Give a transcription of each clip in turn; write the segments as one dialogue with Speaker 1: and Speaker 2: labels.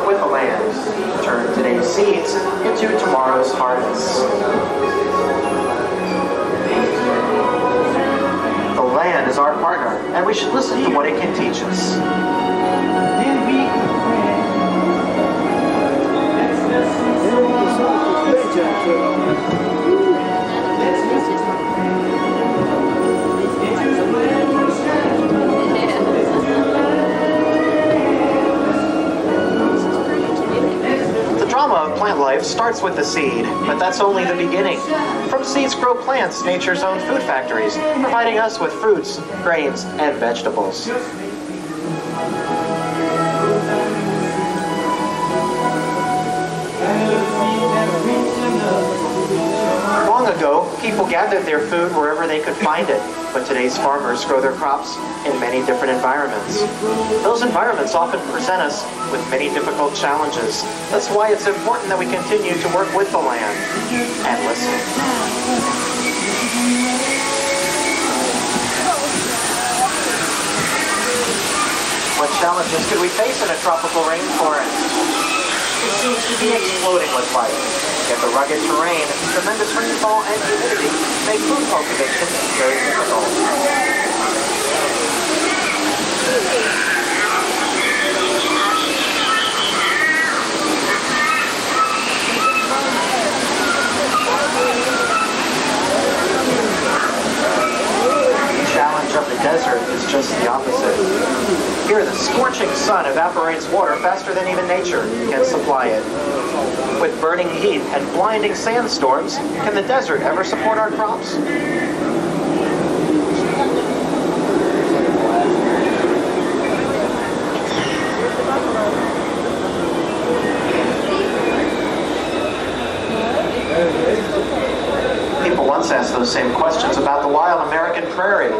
Speaker 1: work with the land to turn today's seeds into tomorrow's harvests. The land is our partner, and we should listen to what it can teach us. The drama of plant life starts with the seed, but that's only the beginning. From seeds grow plants, nature's own food factories, providing us with fruits, grains, and vegetables. Long ago, people gathered their food wherever they could find it, but today's farmers grow their crops in many different environments. Those environments often present us with many difficult challenges. That's why it's important that we continue to work with the land and listen. What challenges could we face in a tropical rainforest? It seems to be exploding with life. Yet the rugged terrain, tremendous rainfall, and humidity make food cultivation very difficult. The challenge of the desert is just the opposite. Here, the scorching sun evaporates water faster than even nature can supply it. With burning heat and blinding sandstorms, can the desert ever support our crops? People once asked those same questions about the wild American prairie.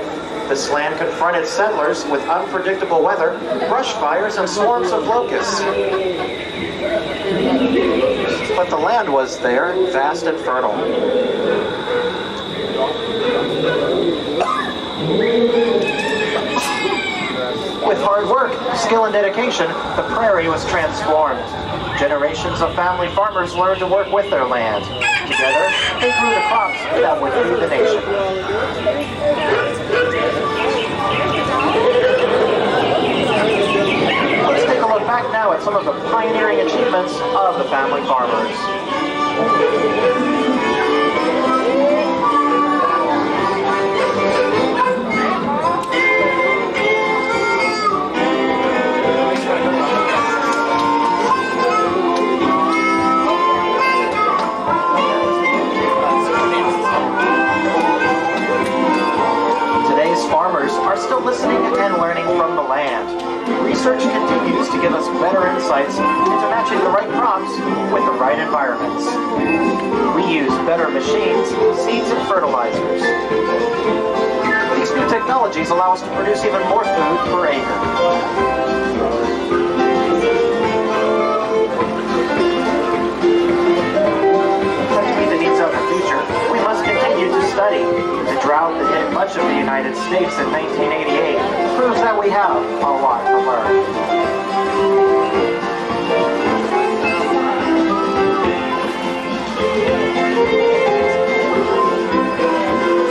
Speaker 1: This land confronted settlers with unpredictable weather, brush fires, and swarms of locusts. But the land was there, vast and fertile. With hard work, skill, and dedication, the prairie was transformed. Generations of family farmers learned to work with their land. Together, they grew the crops that would feed the nation. Let's take a look back now at some of the pioneering achievements of the family farmers. Are still listening and learning from the land. Research continues to give us better insights into matching the right crops with the right environments. We use better machines, seeds, and fertilizers. These new technologies allow us to produce even more food per acre. To meet the needs of the future, we must continue to study. The drought that hit much of the United States in 1988 proves that we have a lot to learn.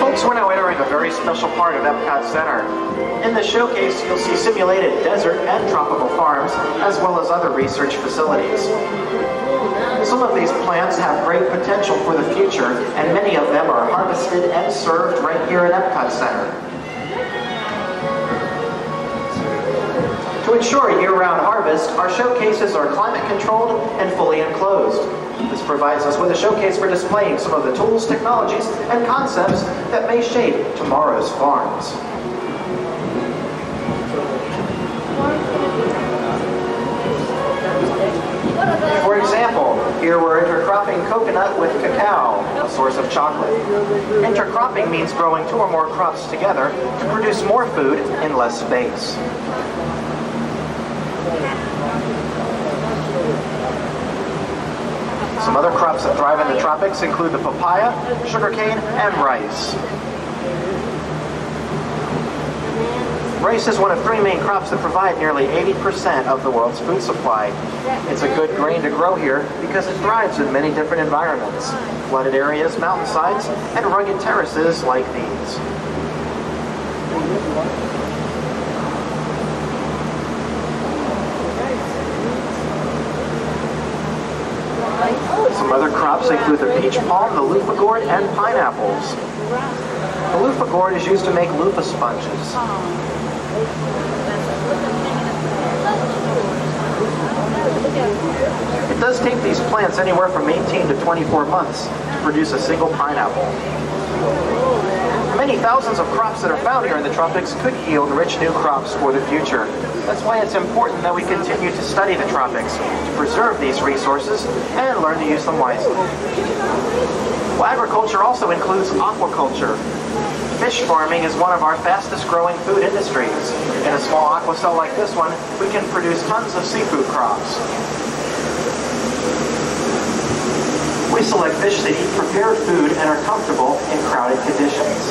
Speaker 1: Folks, we're now entering a very special part of Epcot Center. In the showcase, you'll see simulated desert and tropical farms, as well as other research facilities. Some of these plants have great potential for the future, and many of them are harvested and served right here at Epcot Center. To ensure year-round harvest, our showcases are climate-controlled and fully enclosed. This provides us with a showcase for displaying some of the tools, technologies, and concepts that may shape tomorrow's farms. For example, here we're intercropping coconut with cacao, a source of chocolate. Intercropping means growing 2 or more crops together to produce more food in less space. Some other crops that thrive in the tropics include the papaya, sugarcane, and rice. Rice is one of three main crops that provide nearly 80% of the world's food supply. It's a good grain to grow here because it thrives in many different environments: flooded areas, mountainsides, and rugged terraces like these. Some other crops include the peach palm, the loofah gourd, and pineapples. The loofah gourd is used to make loofah sponges. It does take these plants anywhere from 18 to 24 months to produce a single pineapple. Many thousands of crops that are found here in the tropics could yield rich new crops for the future. That's why it's important that we continue to study the tropics, to preserve these resources, and learn to use them wisely. Well, agriculture also includes aquaculture. Fish farming is one of our fastest growing food industries. In a small aqua cell like this one, we can produce tons of seafood crops. We select fish that eat prepared food and are comfortable in crowded conditions.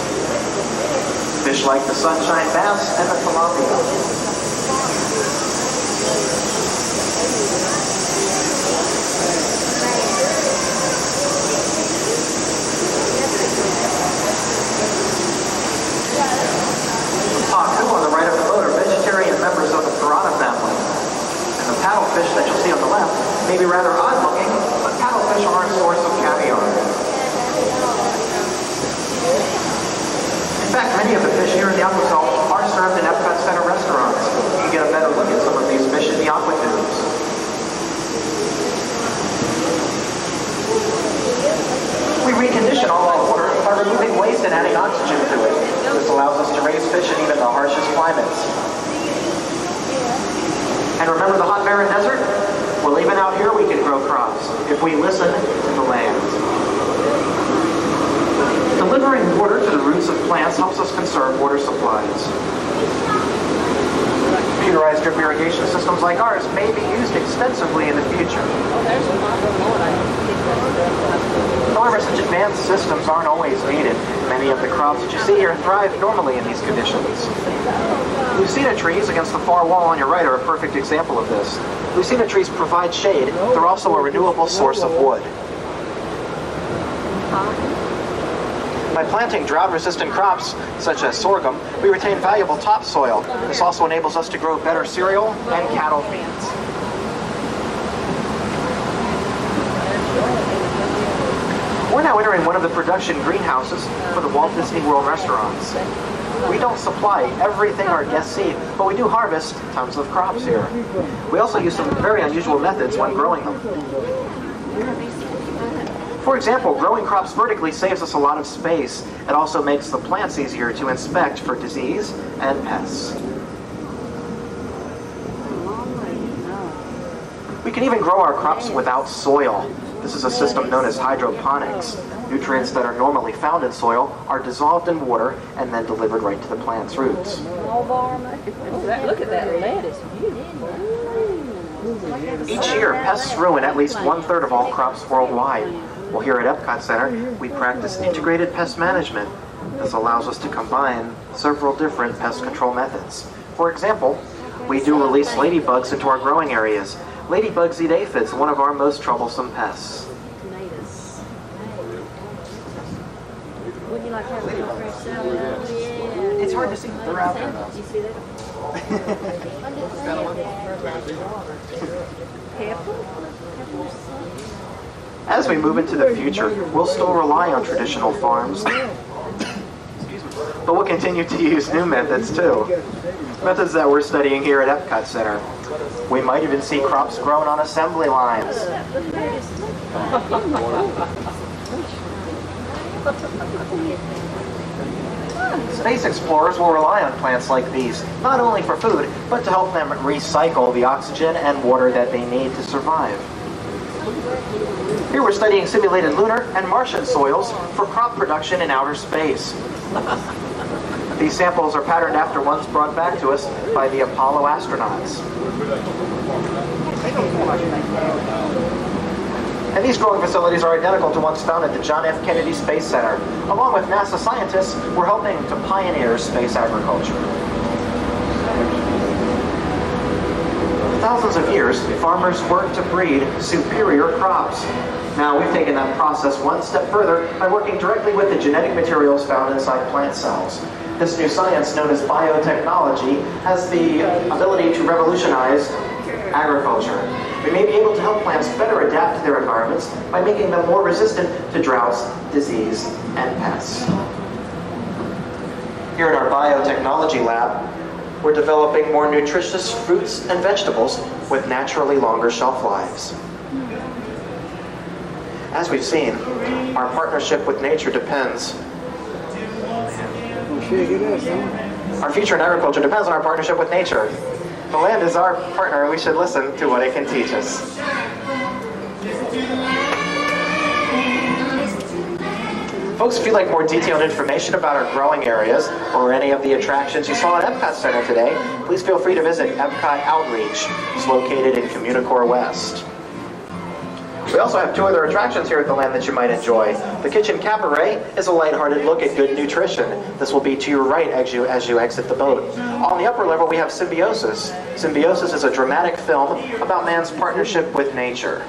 Speaker 1: Fish like the sunshine bass and the tilapia. On the right of the boat are vegetarian members of the piranha family. And the paddlefish that you'll see on the left may be rather odd looking, but paddlefish are a source of caviar. In fact, many of the fish here in the aqua cell are served in Epcot Center restaurants. You can get a better look at some of these fish in the aqua tubes. We recondition all our water by removing waste and adding oxygen to it. This allows us to raise fish in even the harshest climates. And remember the hot, barren desert? Well, even out here we can grow crops if we listen to the land. Delivering water to the roots of plants helps us conserve water supplies. Computerized drip irrigation systems like ours may be used extensively in the future. However, such advanced systems aren't always needed. Many of the crops that you see here thrive normally in these conditions. Lucina trees against the far wall on your right are a perfect example of this. Lucina trees provide shade. They're also a renewable source of wood. By planting drought-resistant crops, such as sorghum, we retain valuable topsoil. This also enables us to grow better cereal and cattle feeds. We're now entering one of the production greenhouses for the Walt Disney World restaurants. We don't supply everything our guests eat, but we do harvest tons of crops here. We also use some very unusual methods when growing them. For example, growing crops vertically saves us a lot of space. It also makes the plants easier to inspect for disease and pests. We can even grow our crops without soil. This is a system known as hydroponics. Nutrients that are normally found in soil are dissolved in water and then delivered right to the plant's roots.
Speaker 2: Look at that lettuce.
Speaker 1: Each year, pests ruin at least 1/3 of all crops worldwide. Well, here at Epcot Center, we practice integrated pest management. This allows us to combine several different pest control methods. For example, we do release ladybugs into our growing areas. Ladybugs eat aphids, one of our most troublesome pests.
Speaker 2: Would you like to have a little fresh salad?
Speaker 1: It's hard to see. They're out there though.
Speaker 2: You see that?
Speaker 1: As we move into the future, we'll still rely on traditional farms, but we'll continue to use new methods too. Methods that we're studying here at Epcot Center. We might even see crops grown on assembly lines. Space explorers will rely on plants like these, not only for food, but to help them recycle the oxygen and water that they need to survive. Here we're studying simulated lunar and Martian soils for crop production in outer space. These samples are patterned after ones brought back to us by the Apollo astronauts. And these growing facilities are identical to ones found at the John F. Kennedy Space Center. Along with NASA scientists, we're helping to pioneer space agriculture. thousands of years, farmers worked to breed superior crops. Now we've taken that process one step further by working directly with the genetic materials found inside plant cells. This new science, known as biotechnology, has the ability to revolutionize agriculture. We may be able to help plants better adapt to their environments by making them more resistant to droughts, disease, and pests. Here at our Biotechnology Lab, we're developing more nutritious fruits and vegetables with naturally longer shelf lives. As we've seen, our partnership with nature depends. Our future in agriculture depends on our partnership with nature. The land is our partner, and we should listen to what it can teach us. Folks, if you'd like more detailed information about our growing areas or any of the attractions you saw at Epcot Center today, please feel free to visit Epcot Outreach. It's located in CommuniCore West. We also have two other attractions here at the land that you might enjoy. The Kitchen Kabaret is a lighthearted look at good nutrition. This will be to your right as you exit the boat. On the upper level, we have Symbiosis. Symbiosis is a dramatic film about man's partnership with nature.